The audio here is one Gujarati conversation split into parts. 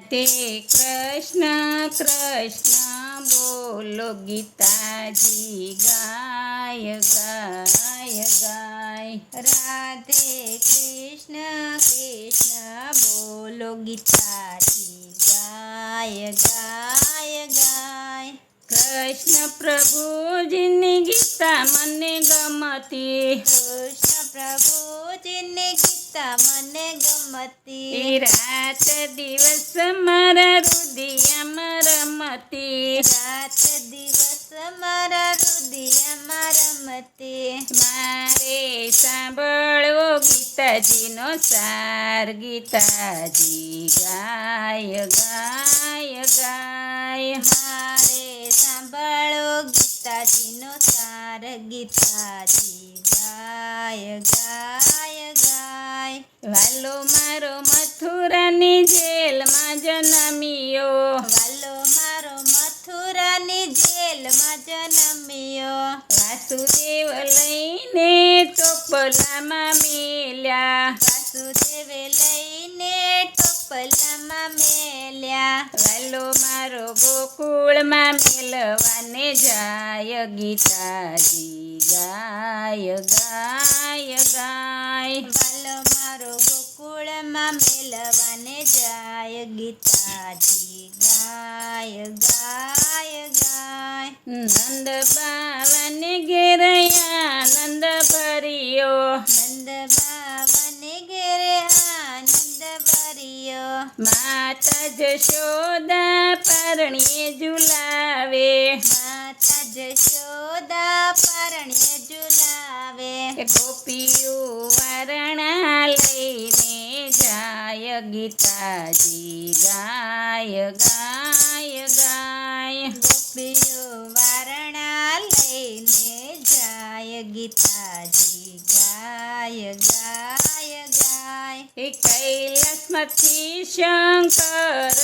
રાધે કૃષ્ણ કૃષ્ણ બોલો ગીતાજી ગાય ગાય ગાય રાધે કૃષ્ણ કૃષ્ણ બોલો ગીતાજી ગાય ગાય ગાય કૃષ્ણ પ્રભુજીની ગીતા મને ગમતી કૃષ્ણ પ્રભુજીની ગીતા મને ગમતી રાત દિવસ મારા હૃદયમાં રમતી રાત દિવસ મારા હૃદયમાં રમતી મારે સાંભળવો ગીતાજીનો સાર ગીતાજી ગાય ગાય ગાય મારે સાંભળો ગીતાજીનો સાર ગીતાજી ગાય ગાય ગાય વાલો મારો મથુરાની જેલમાં જન્મ્યો વાલો મારો મથુરાની જેલમાં જન્મ્યો વાસુદેવ લઈને ટોપલામાં મેલ્યા વાસુદેવે લઈને ટોપલામાં મેલ્યા વાલો મારો ગોકુળમાં મેલવાને જાય ગીતાજી ગાય ગાય ગાય વાલો મારો ગોકુળમાં મેલવાને જાય ગીતાજી ગાય ગાય ગાય નંદ બાવાને ઘેરયા નંદ ભર્યો નંદ બાવાને ઘેરે આનંદ ભર્યો માતા જશોદા પરણીએ ઝુલાવે માતા જશોદા પરણે ઝુલાવે ગોપીઓ વારણા લઈને જાય ગીતાજી ગાય ગાય ગાય ગોપીઓ વારણા લઈને જાય ગીતાજી ગાય ગાય ગાય કૈલાસમાંથી શંકર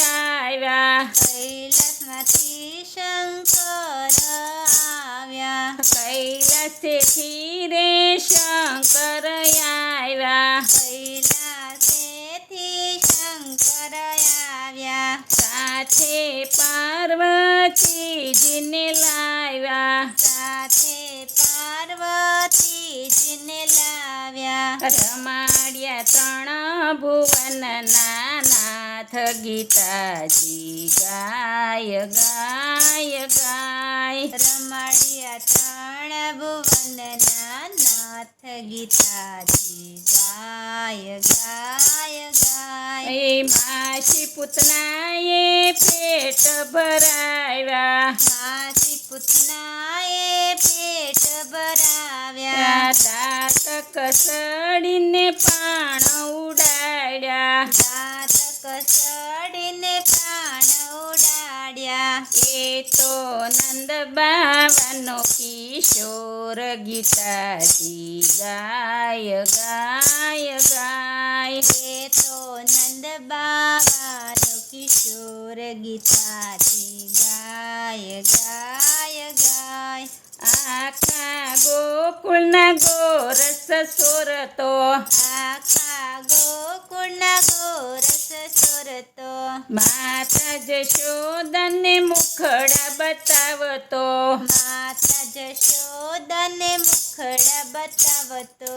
આવ્યા કૈલાસમાંથી શંકર આવ્યા કૈલાસેથી રે શંકર આવ્યા કૈલાસેથી શંકર આવ્યા સાથે પાર્વતીજીને લાવ્યા સાથે પાર્વતીજીને લાવ્યા રમાડ્યા ત્રણ ભુવનના નાથ ગીતાજી ગાય ગાય ગાય રમાડ્યા ત્રણ ભુવનના નાથ ગીતાજી ગાય ગાય ગાય એ માસી પુતનાએ પેટ ભરાવ્યા માસી પૂતનાએ પેટ ભરાવ્યા દાંત કસડીને પાણ ઉડાડ્યા દાંત કસડીને પ્રાણ ઉડાડ્યા એ તો નંદ બાવાનો કિશોર ગીતાજી ગાય ગાય ગાય એ તો નંદ બાવાનો કિશોર ગીતાજી ગાય ગાય ગાય આખા ગોકુળના ગોરસ સોરતો આખા ગોકુળના ગોરસ સોરતો માતા જશોદાને મુખડા બતાવતો માતા જશોદાને મુખડા બતાવતો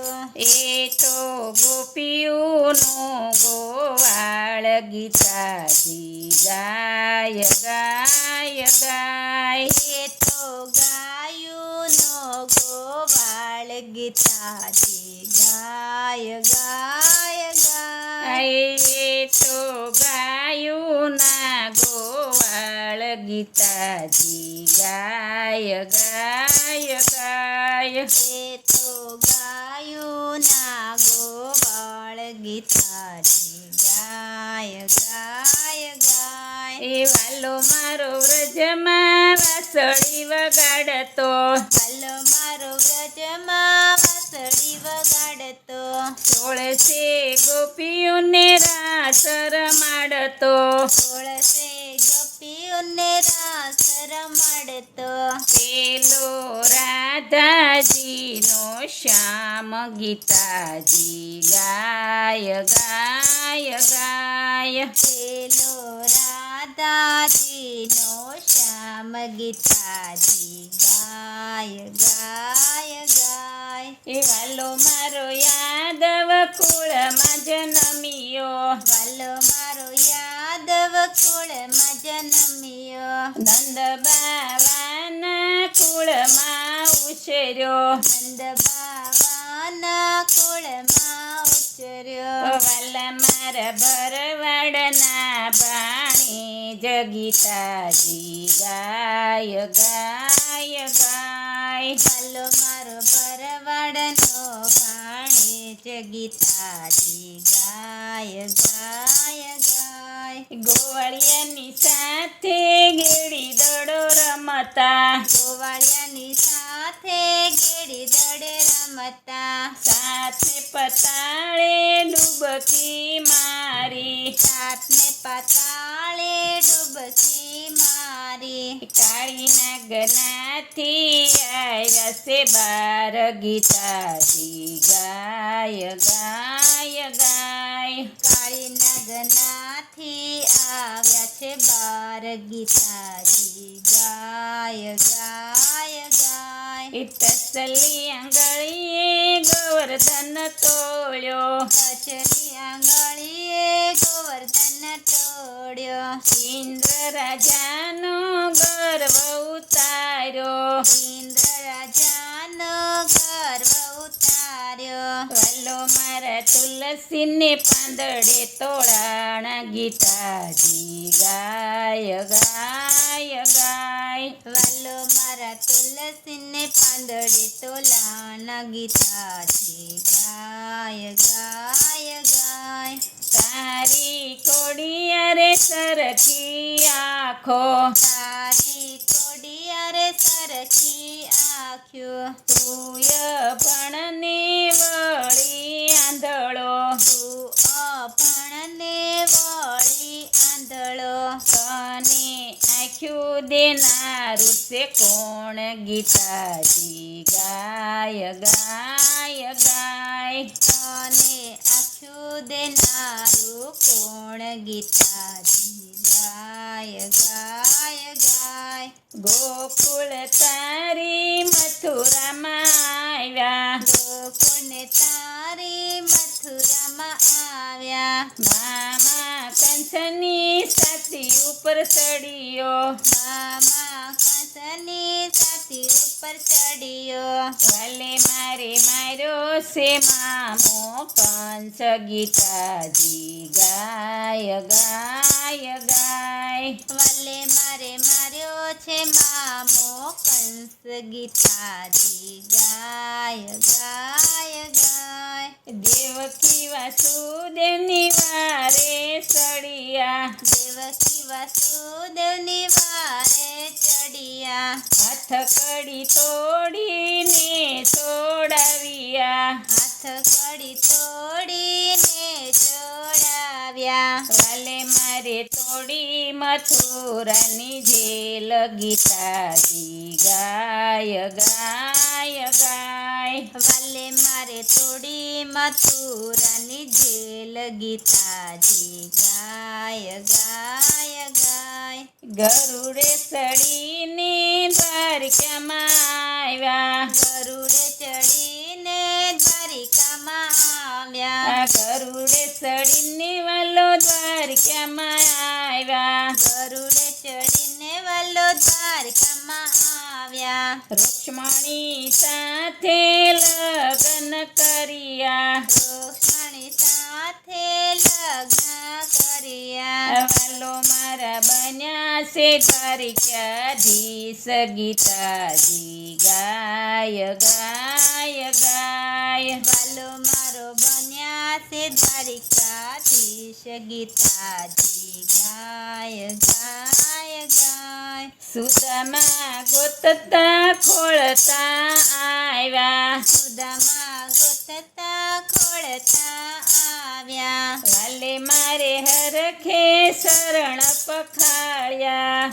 એ તો ગોપીઓનો ગોવાળ ગીતાજી ગાય ગાય ગાય એ તો ગાયુનો ગોવાળ ગીતાજી ગાય ગાય ગાય એ તો ગાયુના ગોવાળ ગીતાજી ગાય ગાય ગાય એ તો ગાયુના ગોવાળ ગીતાજી ગાય ગાય ગાય એ વાલો મારો વ્રજમાં વાસળી વગાડતો હાલો મારો વ્રજમાં વાસળી વગાડતો સોળસે ગોપીઓને રાસ રમાડતો સોળસે ગોપીઓ ગોવાળિયોને રાસ રમાડતો. પેલો રાધાજીનો શ્યામ ગીતાજી ગાય ગાય ગાય. પેલો રાધાજીનો શ્યામ ગીતાજી ગાય ગાય ગાય. એ વાલો મારો યાદવ કુળમાં જન્મ્યો, વાલો મારો યાદવ કુળમાં જન્મ્યો. નંદ બાવાના કુળમાં ઉછર્યો, નંદ બાવાના કુળમાં ઉછર્યો. વાલા મારા ભરવાડના ભાણે જગીતાજી ગાય ગાય ગાય. વાલો મારો ભરવાડનો ભાણેજ ગીતાજી ગાય ગાય ગાય. ગોવાળિયાની સાથે ગેડી દડો રમતા, ગોવાળિયાની સાથે ગેડી દડે રમતા. સાથે પતાળે ડૂબકી મારી, સાતને પાતાળે ડૂબકી મારી. કાળી નાગનાથી આવ્યા છે બાર ગીતાજી ગાય ગાય ગાય. કાળી નાગનાથી આવ્યા છે બાર ગીતાજી ગાય ગાય ગાય. તસલી આંગળીએ ગોવર્ધન તોળ્યો, કચરી આંગળીએ ગોવર્ધન તોડ્યો. ઇન્દ્ર રાજાનો ગર્વ ઉતાર્યો, ઇન્દ્ર રાજાનો ગર્વ ઉતાર્યો. વાલો મારા તુલસીને પાંદડે તોળાણા ગીતાજી ગાય ગાય ગાય. વાલો મારા તુલસીને પાંદડે તોલાના ગીતાજી ગાય ગાય ગાય. તારી કોડિયારે સરખી આંખો, તારી કોડિયારે સરખી આંખ્યો. તુય ભણને વળી આંધળો, તું અભણને વળી આંધળો. તને આંખ્યું દેનારું છે કોણ ગીતાજી ગાય ગાય ગાય. તને આંખ્યું દેનારું કોણ ગીતાજી ગાય ગાય ગાય. ગોકુળ તારી મથુરામાં આવ્યા, ગોકુળને તારી મથુરામાં આવ્યા. મામા કંસની છાતી ઉપર ચડ્યો, મામા કંસની છાતી ઉપર ચડ્યો. વાલે મારે માર્યો છે મામો કંસ ગીતાજી ગાય ગાય ગાય. વાલે મારે માર્યો છે મામો કંસ ગીતાજી ગાય ગાય ગાય. દેવકી વાસુદેવની વારે ચડિયા, દેવકી વાસુદેવની વારે ચડિયા. હાથ કડી તોડીને છોડાવ્યા, હાથ કડી તોડીને ચોડાવ્યા. વાલે મારે તોડી મથુરાની જેલ ગીતાજી ગાય ગાય ગાય. વાલે મારે તોડી મથુરાની જેલ ગીતાજી ગાય ગાય ગાય. ગરુડે ચડીને દ્વારકામાં આવ્યા, ગરુડે ચડીને દ્વારિકામાં આવ્યા. ગરુડે ચડીને વાલો દ્વારકામાં આવ્યા, ગરુડે ચડીને વાલો દ્વારકામાં આવ્યા. રૂક્ષ્મણી સાથે લગ્ન કર્યા, રૂક્ષ્મણી સાથે લગ્ન કર્યા. વાલો મારા બન્યા છે દ્વારિકાધીશ ગીતાજી ગાય ગાય ગાય. વાલો મારો બન્યા છે દ્વારિકાધીશ ગીતાજી ગાય ગાય ગાય. સુદામા ગોતતા ખોળતા આવ્યા, સુદામા ગોતતા ખોળતા આવ્યા. વાલે મારે હરખે શરણ પખાળ્યા.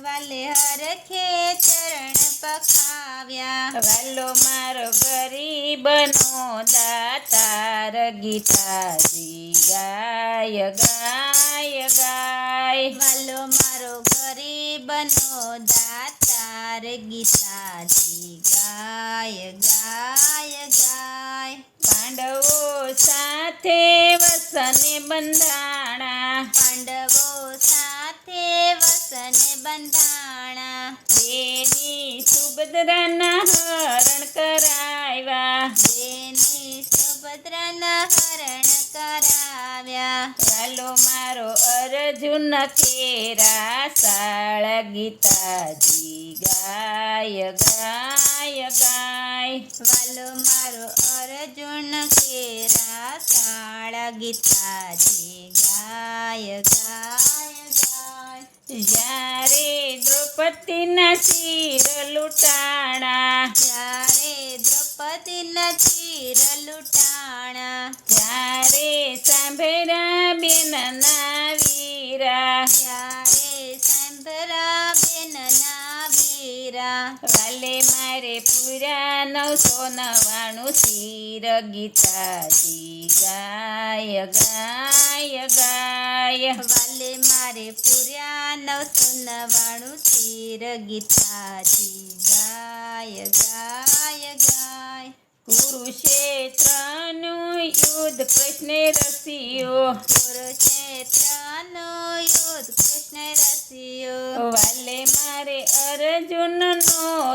વાલે હરખે ચરણ પખાવ્યા. વાલો મારો ગરીબનો દાતાર ગીતાજી ગાય ગાય ગાય. વાલો મારો ગરીબનો દાતાર ગીતાજી ગાય ગાય ગાય. પાંડવો સાથે વસને બંધાણા. પાંડવો સાથે વસને બંધાણા. બેની સુભદ્રાના હરણ કરાવ્યા. બેની સુભદ્રાના હરણ કરાવ્યા. વાલો મારો અર્જુન કેરા સાળ ગીતાજી ગાય ગાય ગાય. વાલો મારો અર્જુન કેરા સાળ ગીતાજી ગાય ગાય ગાય. જ્યારે દ્રૌપદીના શિર લૂંટાણા. જ્યારે દ્રૌપદીના શિર લૂંટાણા. ત્યારે સાંભળ્યા બેનના વીરા. ત્યારે સાંભળા બેનના વીરા. વાલે મારે પૂરા 999 શિર ગીતાજી ગાય ગાય ગાય. વાલે મારે પૂર્યા 999 શિર ગીતાજી ગાય ગાય ગાય. કુરુક્ષેત્રનું યુદ્ધ કૃષ્ણે રસ્યો. કુરુક્ષેત્રનું યુદ્ધ કૃષ્ણ રસ્યો. વાલે મારે અર્જુનનો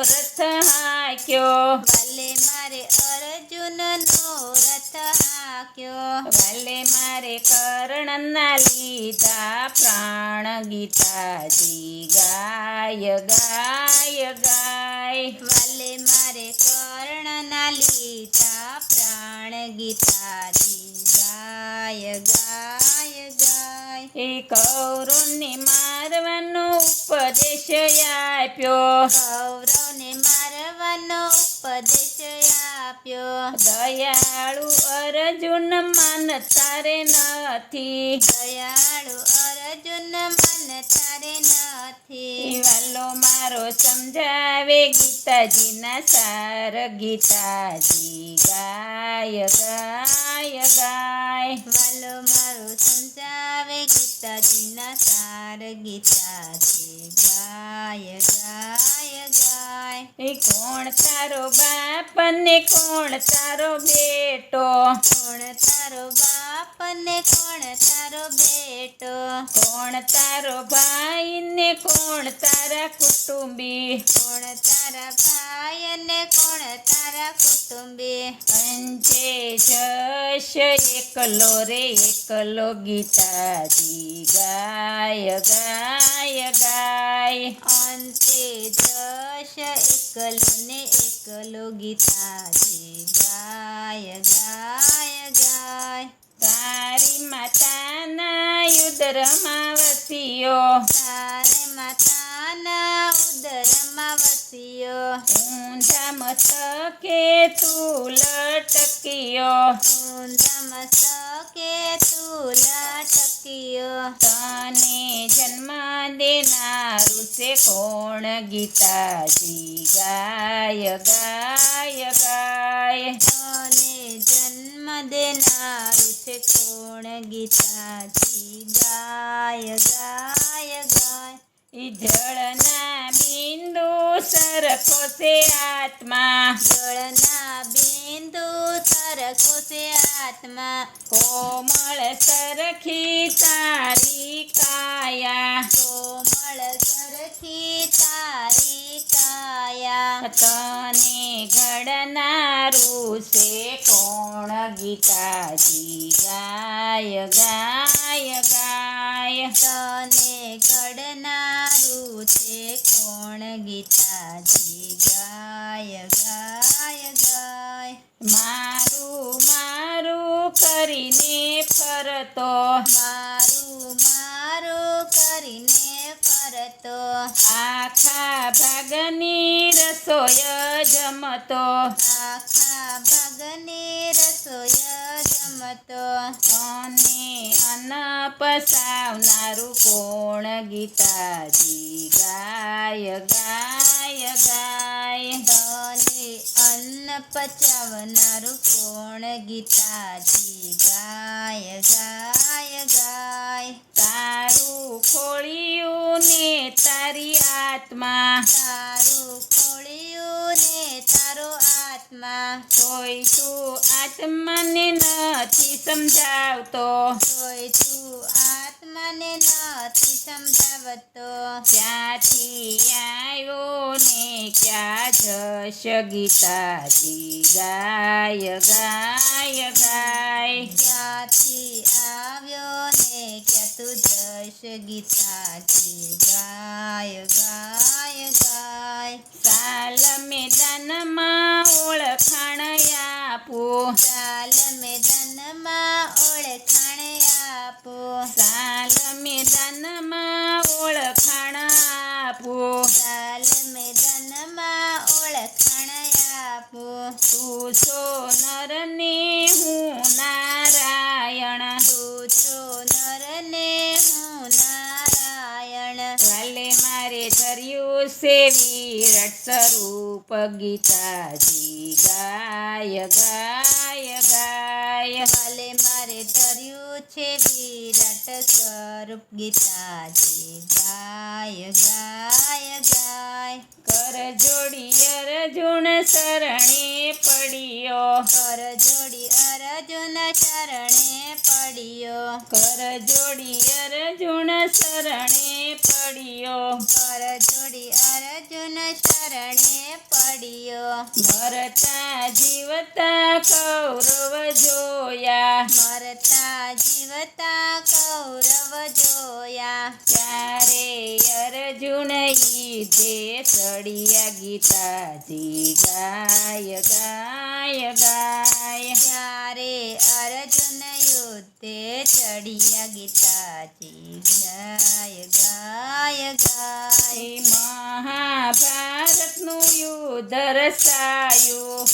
રથ હાંક્યો. વાલે મારે અર્જુનનો રથ હાંક્યો. વાલે મારે કર્ણના લીધા પ્રાણ ગીતાજી ગાય ગાય ગાય. વાલે મારે કર્ણના લીધા પ્રાણ ગીતાજી ગાય ગાય ગાય. એ કૌરવને મારવાનો ઉપદેશ આપ્યો. કૌરવને મારવાનો ઉપદેશ આપ્યો. દયાળુ અર્જુન માનતા રે નથી. દયાળુ અર્જુન મન તારે નથી. વાલો મારો સમજાવે ગીતાજીના સાર ગીતાજી ગાય ગાય ગાય. વાલો મારો સમજાવે ગીતાજીના સાર ગીતાજી ગાય ગાય ગાય. એ કોણ તારો બાપ ને કોણ તારો બેટો. કોણ તારો બાપ ને કોણ તારો બેટો. કોણ તારો ભાઈ ને કોણ તારા કુટુંબી. કોણ તારા ભાઈ ને કોણ તારા કુટુંબી. પંચે જશ એકલો રે એકલો ગીતાજી ગાય ગાય ગાય. અંતે જશ એકલો ને એકલો ગીતાજી ગાય ગાય ગાય. તારી માતાના ઉદરમાં વસ્યો. તારે માતાના ઉદરમાં વસ્યો. ઊંધા મસ્તકે તું લટક્યો. ઊંધા મસ્તકે તું લટક્યો. તને જન્મ દેનારું છે કોણ ગીતાજી ગાય ગાય ગાય. તને જન્મ દેનારું છે કોણ ગીતાજી ગાય ગાય ગાય. ઈ જળના બિંદુ સરખો છે આત્મા. જળના બિંદુ સરખો છે આત્મા. કોમળ સરખી તારી કાયા. કોમળ સરખી તારી કાયા. તને ઘડનારું છે કોણ ગીતાજી ગાય ગાય ગાય. તને ઘડનારું છે કોણ ગીતાજી ગાય ગાય ગાય. મારું મારું કરીને ફરતો. મારું મારું કરીને ફરતો. આખા ભાગની રસોય જમતો. આખા ભાગ અગની રસોઈ જમતો. અને અન્ન પસાવનારું કોણ ગીતાજી ગાય ગાય ગાય. તને અન્ન પચાવનારું કોણ ગીતાજી ગાય ગાય ગાય. તારું ખોળિયું ને તારી આત્મા તારું ખોળિયું ને તારો આત્મા. કોઈ તું આત્માને નથી સમજાવતો કોઈ તું આત્માને નથી સમજાવતો. ક્યાંથી આવ્યો ને ક્યાં જશ ગીતાજી ગાય ગાય ગાય. ક્યાંથી આવ્યો ને ક્યાં તું જશ ગીતાજી ગાય ગાય ગાય. સાલ મેદાનમાં ઓળખાણ આપું ચાલ મેદાનમાં ઓળખાણ આપો. સાલ મેદાનમાં ઓળખાણ આપું. ચાલ મેદાનમાં ઓળખાણ આપો. તું છો નર ને હું નારાયણ. તું છો નર ને હું નારાયણ. વાલે મારે ધર્યું છે વિરટ સ્વરૂપ ગીતાજી ગાય ગાય ગાય. વાલે મારે ધર્યું છે વિરાટ સ્વરૂપ ગીતાજી ગાય ગાય ગાય. કર જોડી અર્જુન શરણે પડ્યો. કર જોડી અર્જુન શરણે પડ્યો. કર જોડી અર્જુન શરણે પડ્યો. કર જોડી અર્જુન શરણે પડ્યો. મરતા જીવતા કૌરવ જોયા. મરતા જીવતા કૌરવ જોયા. ત્યારે અર્જુન ઈધે ચડિયા ગીતાજી ગાય ગાય ગાય. ત્યારે અર્જુન યુદ્ધે ચડિયા ગીતાજી ગાય ગાય ગાય. એ મહાભારતનું યુદ્ધ રચાયું.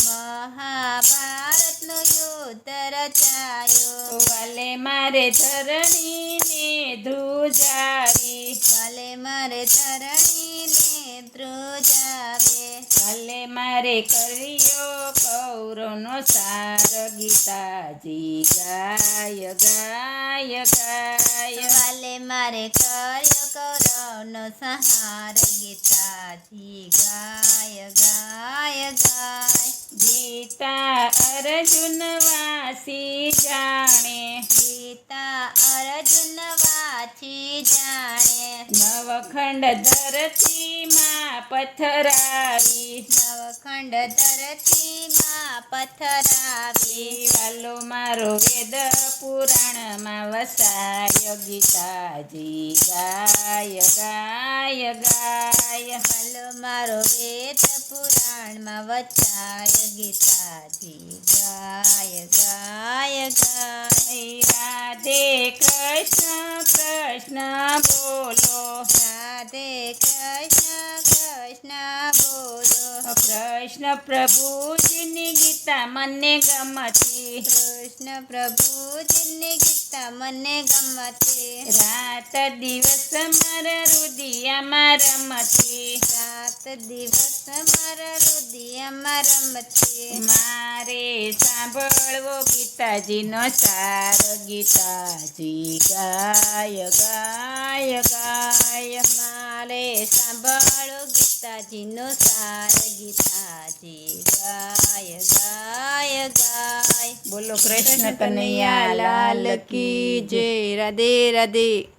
મહાભારતનું યુદ્ધ રચાયું. વાલે મારે ધરણીને ધ્રુજાવી. વાલે મારે ધરણીને ધ્રુજાવે. વાલે મારે કર્યો કૌરવનો સાર ગીતાજી ગાય ગાય ગાય. વાલે મારે કર્યો કૌરવનો સંહાર ગીતાજી ગાય ગાય ગાય. ગીતા અર્જુન વાસી જાણે. ગીતા અર્જુન વાંચી જાણે. નવખંડ ધરતીમાં પથરાવી. નવખંડ ધરતીમાં પથરાવી. વાલો મારો વેદ પુરાણમાં વસાય ગીતાજી ગાય ગાય ગાય. હાલો મારો વેદ પુરાણમાં વચાય ગીતાજી ગાય ગાય ગાય. રાધે કૃષ્ણ કૃષ્ણ બોલો. રાધે કૃષ્ણ કૃષ્ણ બોલો. કૃષ્ણ પ્રભુજીની ગીતા મને ગમતી. કૃષ્ણ પ્રભુજીની ગીતા મને ગમતી. રાત દિવસ મારા રુદિયામાં રમતી. રાત દિવસ મારા હૃદયમાં રમતી. મારે સાંભળવો ગીતાજીનો સાર ગીતાજી ગાય ગાય ગાય. મારે સાંભળો ગીતાજીનો સાર ગીતાજી ગાય ગાય ગાય. બોલો કૃષ્ણ કનૈયા લાલ કી જય. રાધે રાધે.